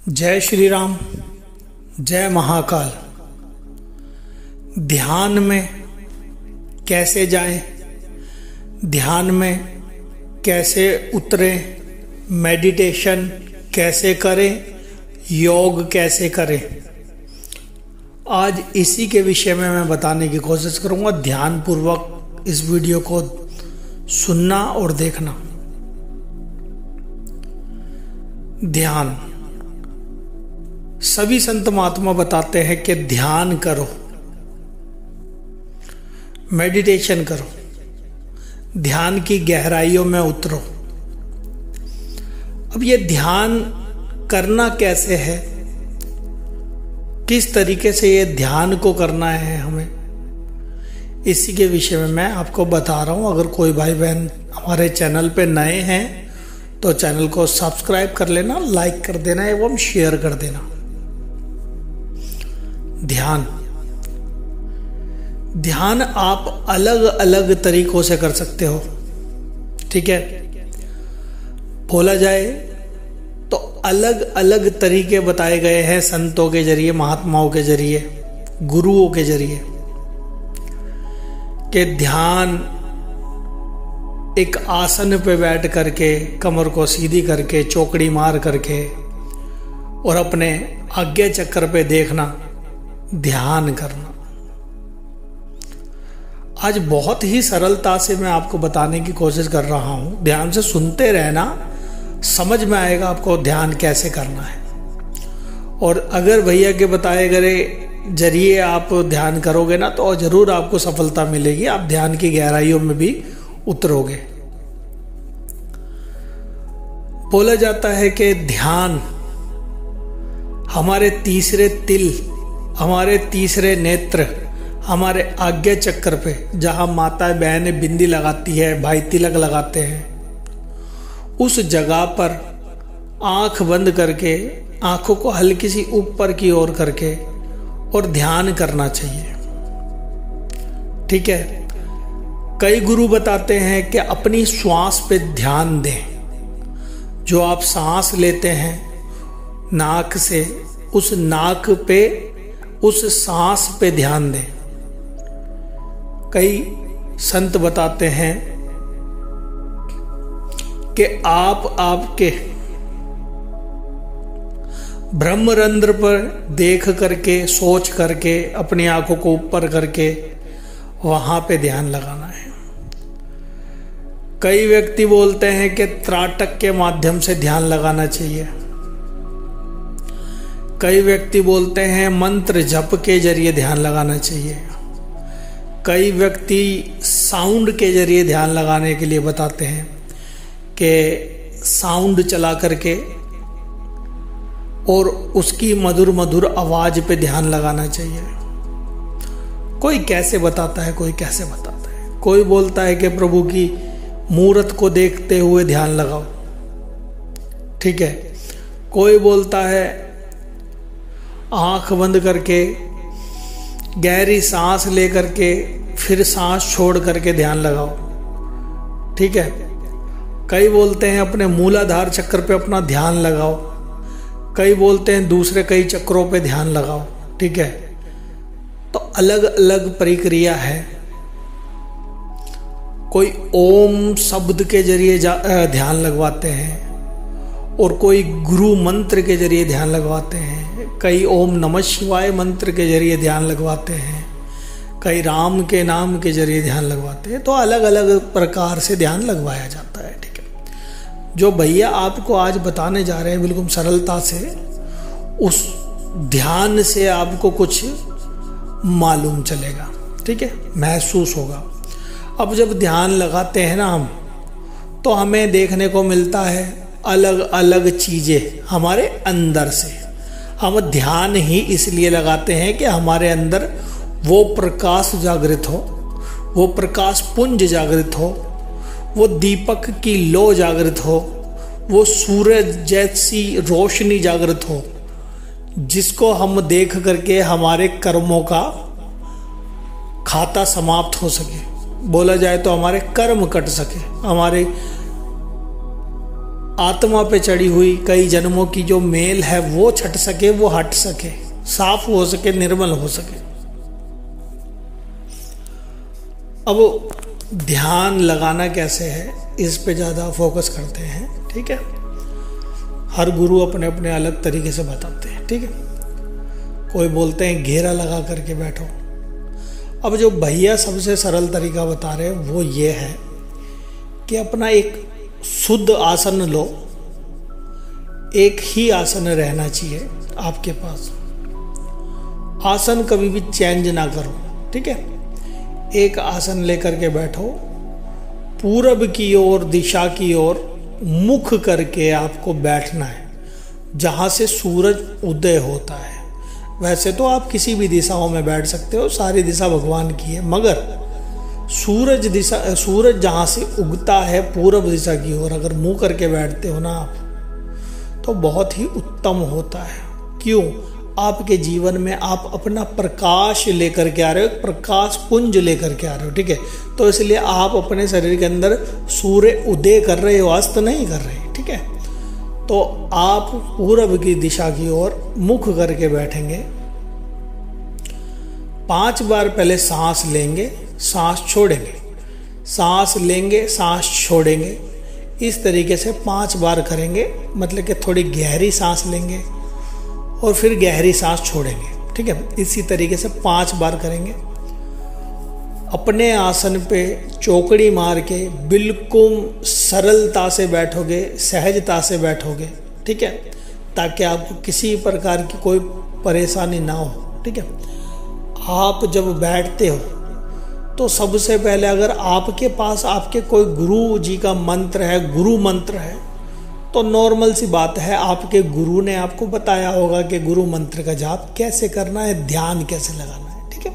जय श्री राम, जय महाकाल। ध्यान में कैसे जाएं, ध्यान में कैसे उतरें, मेडिटेशन कैसे करें, योग कैसे करें, आज इसी के विषय में मैं बताने की कोशिश करूंगा। ध्यान पूर्वक इस वीडियो को सुनना और देखना। ध्यान, सभी संत महात्मा बताते हैं कि ध्यान करो, मेडिटेशन करो, ध्यान की गहराइयों में उतरो। अब ये ध्यान करना कैसे है, किस तरीके से ये ध्यान को करना है हमें, इसी के विषय में मैं आपको बता रहा हूं। अगर कोई भाई बहन हमारे चैनल पे नए हैं तो चैनल को सब्सक्राइब कर लेना, लाइक कर देना एवं शेयर कर देना। ध्यान आप अलग अलग तरीकों से कर सकते हो, ठीक है। बोला जाए तो अलग अलग तरीके बताए गए हैं संतों के जरिए, महात्माओं के जरिए, गुरुओं के जरिए, कि ध्यान एक आसन पे बैठ करके, कमर को सीधी करके, चौकड़ी मार करके और अपने आज्ञा चक्र पे देखना, ध्यान करना। आज बहुत ही सरलता से मैं आपको बताने की कोशिश कर रहा हूं। ध्यान से सुनते रहना, समझ में आएगा आपको ध्यान कैसे करना है। और अगर भैया के बताए गए जरिए आप ध्यान करोगे ना तो जरूर आपको सफलता मिलेगी, आप ध्यान की गहराइयों में भी उतरोगे। बोला जाता है कि ध्यान हमारे तीसरे तिल, हमारे तीसरे नेत्र, हमारे आज्ञा चक्र पे, जहां माता बहनें बिंदी लगाती है, भाई तिलक लगाते हैं, उस जगह पर आंख बंद करके, आंखों को हल्की सी ऊपर की ओर करके और ध्यान करना चाहिए, ठीक है। कई गुरु बताते हैं कि अपनी श्वास पे ध्यान दें। जो आप सांस लेते हैं नाक से, उस नाक पे, उस सांस पे ध्यान दें। कई संत बताते हैं कि आप आपके ब्रह्मरंध्र पर देख करके, सोच करके, अपनी आंखों को ऊपर करके वहां पे ध्यान लगाना है। कई व्यक्ति बोलते हैं कि त्राटक के माध्यम से ध्यान लगाना चाहिए। कई व्यक्ति बोलते हैं मंत्र जप के जरिए ध्यान लगाना चाहिए। कई व्यक्ति साउंड के जरिए ध्यान लगाने के लिए बताते हैं कि साउंड चला करके और उसकी मधुर मधुर आवाज पे ध्यान लगाना चाहिए। कोई कैसे बताता है, कोई कैसे बताता है। कोई बोलता है कि प्रभु की मूर्त को देखते हुए ध्यान लगाओ, ठीक है। कोई बोलता है आंख बंद करके, गहरी सांस लेकर के, फिर सांस छोड़ करके ध्यान लगाओ, ठीक है। कई बोलते हैं अपने मूलाधार चक्र पे अपना ध्यान लगाओ। कई बोलते हैं दूसरे कई चक्रों पे ध्यान लगाओ, ठीक है। तो अलग अलग प्रक्रिया है। कोई ओम शब्द के जरिए ध्यान लगवाते हैं और कोई गुरु मंत्र के जरिए ध्यान लगवाते हैं। कई ओम नमः शिवाय मंत्र के जरिए ध्यान लगवाते हैं। कई राम के नाम के जरिए ध्यान लगवाते हैं। तो अलग अलग प्रकार से ध्यान लगवाया जाता है, ठीक है। जो भैया आपको आज बताने जा रहे हैं बिल्कुल सरलता से, उस ध्यान से आपको कुछ मालूम चलेगा, ठीक है, महसूस होगा। अब जब ध्यान लगाते हैं ना हम, तो हमें देखने को मिलता है अलग अलग चीजें हमारे अंदर से। हम ध्यान ही इसलिए लगाते हैं कि हमारे अंदर वो प्रकाश जागृत हो, वो प्रकाश पुंज जागृत हो, वो दीपक की लो जागृत हो, वो सूरज जैसी रोशनी जागृत हो, जिसको हम देख करके हमारे कर्मों का खाता समाप्त हो सके। बोला जाए तो हमारे कर्म कट सके, हमारे आत्मा पे चढ़ी हुई कई जन्मों की जो मेल है वो छट सके, वो हट सके, साफ हो सके, निर्मल हो सके। अब ध्यान लगाना कैसे है, इस पे ज़्यादा फोकस करते हैं। ठीक है, हर गुरु अपने अपने अलग तरीके से बताते हैं। ठीक है, कोई बोलते हैं घेरा लगा करके बैठो। अब जो भैया सबसे सरल तरीका बता रहे हैं वो ये है कि अपना एक शुद्ध आसन लो, एक ही आसन रहना चाहिए आपके पास, आसन कभी भी चेंज ना करो। ठीक है, एक आसन लेकर के बैठो, पूरब की ओर, दिशा की ओर मुख करके आपको बैठना है, जहाँ से सूरज उदय होता है। वैसे तो आप किसी भी दिशाओं में बैठ सकते हो, सारी दिशा भगवान की है, मगर सूरज जहाँ से उगता है पूरब दिशा की ओर अगर मुंह करके बैठते हो ना आप, तो बहुत ही उत्तम होता है। क्यों? आपके जीवन में आप अपना प्रकाश लेकर के आ रहे हो, एक प्रकाश पुंज लेकर के आ रहे हो। ठीक है, तो इसलिए आप अपने शरीर के अंदर सूर्य उदय कर रहे हो, अस्त नहीं कर रहे। ठीक है, तो आप पूरब की दिशा की ओर मुख करके बैठेंगे। 5 बार पहले सांस लेंगे, सांस छोड़ेंगे, सांस लेंगे, सांस छोड़ेंगे। इस तरीके से 5 बार करेंगे, मतलब कि थोड़ी गहरी सांस लेंगे और फिर गहरी सांस छोड़ेंगे। ठीक है, इसी तरीके से 5 बार करेंगे। अपने आसन पे चौकड़ी मार के बिल्कुल सरलता से बैठोगे, सहजता से बैठोगे। ठीक है, ताकि आपको किसी प्रकार की कोई परेशानी ना हो। ठीक है, आप जब बैठते हो तो सबसे पहले अगर आपके पास आपके कोई गुरु जी का मंत्र है, गुरु मंत्र है, तो नॉर्मल सी बात है, आपके गुरु ने आपको बताया होगा कि गुरु मंत्र का जाप कैसे करना है, ध्यान कैसे लगाना है। ठीक है,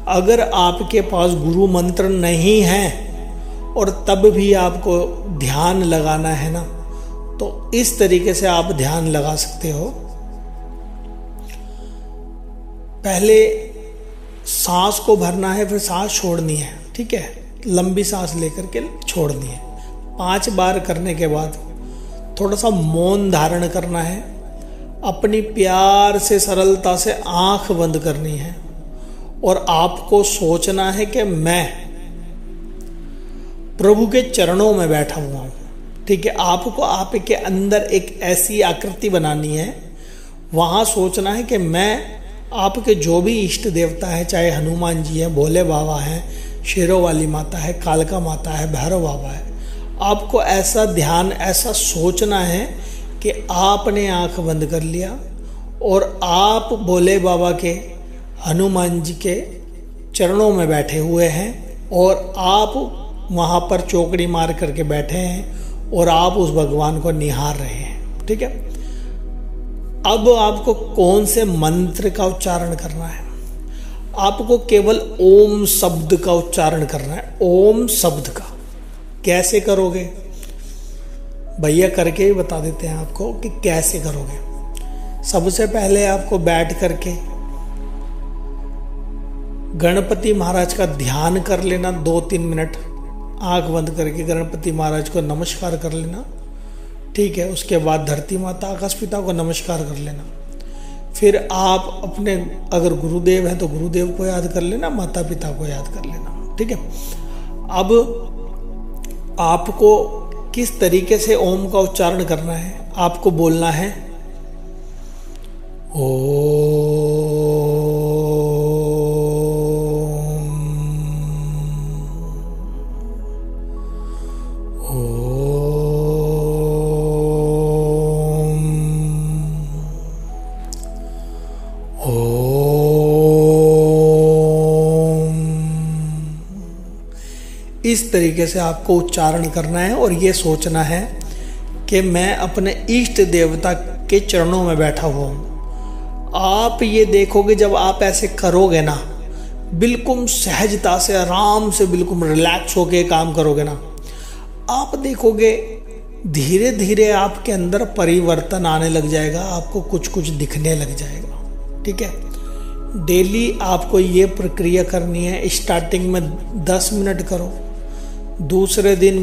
अगर आपके पास गुरु मंत्र नहीं है और तब भी आपको ध्यान लगाना है ना, तो इस तरीके से आप ध्यान लगा सकते हो। पहले सांस को भरना है, फिर सांस छोड़नी है। ठीक है, लंबी सांस लेकर के छोड़नी है। 5 बार करने के बाद थोड़ा सा मौन धारण करना है, अपनी प्यार से सरलता से आंख बंद करनी है और आपको सोचना है कि मैं प्रभु के चरणों में बैठा हुआ हूं। ठीक है, आपको आपके अंदर एक ऐसी आकृति बनानी है, वहां सोचना है कि मैं आपके जो भी इष्ट देवता है, चाहे हनुमान जी है, भोले बाबा है, शेरों वाली माता है, कालका माता है, भैरव बाबा है, आपको ऐसा ध्यान, ऐसा सोचना है कि आपने आंख बंद कर लिया और आप भोले बाबा के, हनुमान जी के चरणों में बैठे हुए हैं और आप वहाँ पर चौकड़ी मार करके बैठे हैं और आप उस भगवान को निहार रहे हैं। ठीक है, अब आपको कौन से मंत्र का उच्चारण करना है? आपको केवल ओम शब्द का उच्चारण करना है, ओम शब्द का। कैसे करोगे? भैया करके ही बता देते हैं आपको कि कैसे करोगे। सबसे पहले आपको बैठ करके गणपति महाराज का ध्यान कर लेना, 2-3 मिनट आंख बंद करके गणपति महाराज को नमस्कार कर लेना। ठीक है, उसके बाद धरती माता, आकाश पिता को नमस्कार कर लेना। फिर आप अपने अगर गुरुदेव हैं तो गुरुदेव को याद कर लेना, माता पिता को याद कर लेना। ठीक है, अब आपको किस तरीके से ओम का उच्चारण करना है? आपको बोलना है इस तरीके से आपको उच्चारण करना है और ये सोचना है कि मैं अपने इष्ट देवता के चरणों में बैठा हुआ हूँ। आप ये देखोगे जब आप ऐसे करोगे ना, बिल्कुल सहजता से, आराम से, बिल्कुल रिलैक्स होके काम करोगे ना, आप देखोगे धीरे धीरे आपके अंदर परिवर्तन आने लग जाएगा, आपको कुछ कुछ दिखने लग जाएगा। ठीक है, डेली आपको ये प्रक्रिया करनी है। स्टार्टिंग में 10 मिनट करो, दूसरे दिन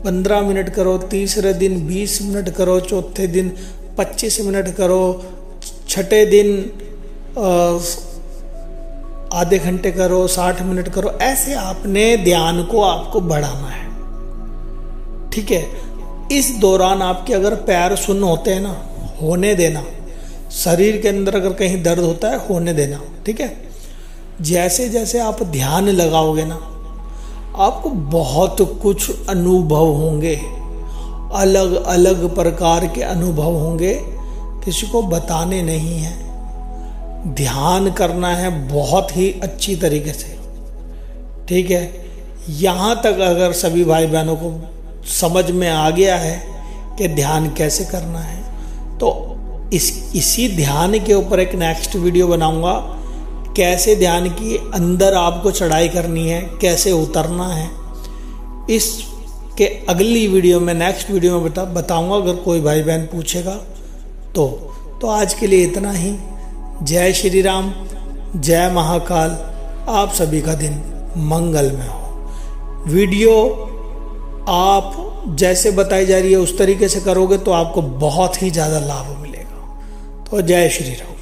15 मिनट करो, तीसरे दिन 20 मिनट करो, चौथे दिन 25 मिनट करो, छठे दिन आधे घंटे करो, 60 मिनट करो। ऐसे आपने ध्यान को आपको बढ़ाना है, ठीक है। इस दौरान आपके अगर पैर सुन्न होते हैं ना, होने देना। शरीर के अंदर अगर कहीं दर्द होता है, होने देना, ठीक है। जैसे जैसे आप ध्यान लगाओगे ना, आपको बहुत कुछ अनुभव होंगे, अलग अलग प्रकार के अनुभव होंगे, किसी को बताने नहीं है। ध्यान करना है बहुत ही अच्छी तरीके से, ठीक है। यहाँ तक अगर सभी भाई बहनों को समझ में आ गया है कि ध्यान कैसे करना है, तो इसी ध्यान के ऊपर एक नेक्स्ट वीडियो बनाऊंगा, कैसे ध्यान की अंदर आपको चढ़ाई करनी है, कैसे उतरना है। इसके अगली वीडियो में, नेक्स्ट वीडियो में बताऊंगा, अगर कोई भाई बहन पूछेगा तो आज के लिए इतना ही। जय श्री राम, जय महाकाल। आप सभी का दिन मंगलमय हो। वीडियो आप जैसे बताई जा रही है उस तरीके से करोगे तो आपको बहुत ही ज़्यादा लाभ मिलेगा। तो जय श्री राम।